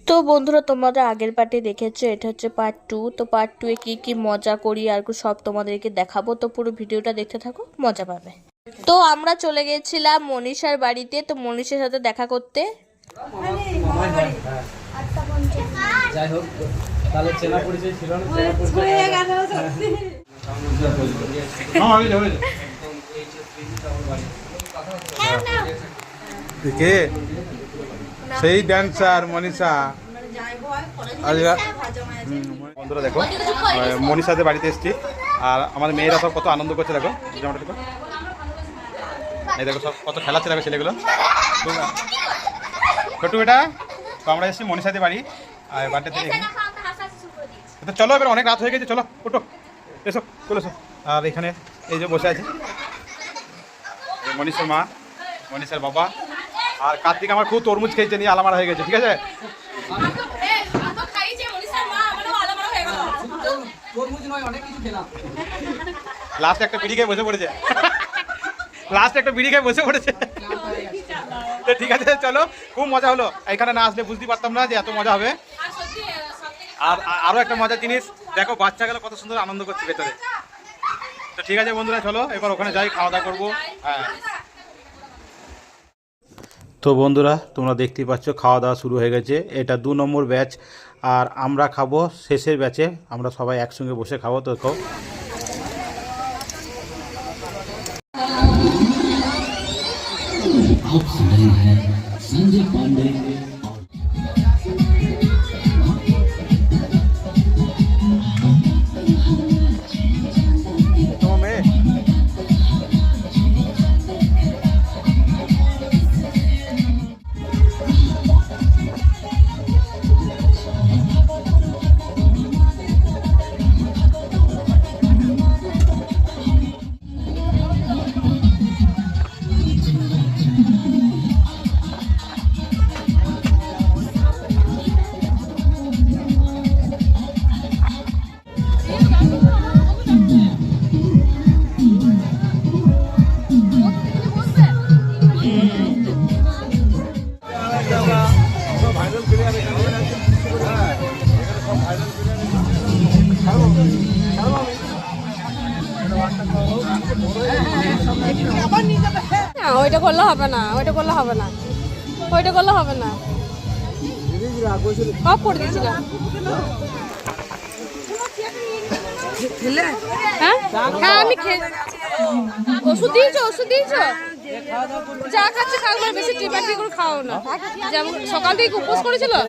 তো বন্ধুরা তোমাদের আগের পার্টে দেখেছো, এটা হচ্ছে পার্ট 2। তো পার্ট 2 এ কি কি মজা করি আর সব তোমাদেরকে দেখাবো, তো পুরো ভিডিওটা দেখতে থাকো, মজা পাবে। তো আমরা চলে গেছিলাম মনীষার বাড়িতে, তো মনীষার সাথে দেখা করতে। যাই হোক, তাহলে চেনা পরিচয় ছিল না, চেনা পরিচয় হয়ে গেল সত্যি। কে সেই ড্যান্সার মনীষা। বন্ধুরা দেখো, মনীষাদের বাড়িতে এসেছি আর আমাদের মেয়েরা সব কত আনন্দ করছে। দেখো জামাটা দেখো, এই দেখো সব কত খেলাচ্ছে দেখো ছেলেগুলো। ছোট্টু বেটা, তো আমরা এসেছি মনীষাদের বাড়ি আর বাড়িতে থেকে। তো চলো এবার অনেক রাত হয়ে গেছে, চলো ওঠো, এসো চলো এসো। আর এখানে এই যে বসে আছে মনীষার মা, মনীষার বাবা আর কার্তিক। আমার খুব তরমুজ খেয়েছে, নিয়ে আলামারা হয়ে গেছে। ঠিক আছে, লাস্ট একটা বিড়ি খেয়ে বসে পড়েছে, লাস্ট একটা বিড়ি খেয়ে বসে পড়েছে। তো ঠিক আছে চলো, খুব মজা হলো। এখানে না আসলে বুঝতে পারতাম না যে এত মজা হবে। আর আরো একটা মজার জিনিস দেখো, বাচ্চাগুলো কত সুন্দর আনন্দ করছে ভেতরে। তো ঠিক আছে বন্ধুরা, চলো এবার ওখানে যাই, খাওয়া দাওয়া করবো। হ্যাঁ, তো বন্ধুরা তোমরা দেখতেই পাচ্ছ খাওয়া দাওয়া শুরু হয়ে গেছে। এটা 2 নম্বর ব্যাচ আর আমরা খাবো শেষের ব্যাচে। আমরা সবাই একসঙ্গে বসে খাবো। তো দেখো संजय पांडे। ওইটা করলে হবে না, ওইটা করলে হবে না, ওইটা করলে হবে না। অফ করে দিয়েছি। হ্যাঁ হ্যাঁ, আমি ওষুধ দিয়েছো, ওষুধ দিয়েছো। যা খাচ্ছে খাও, বেশি টিপাটি করে খাও না। যেমন সকাল থেকে উপোস করেছিল।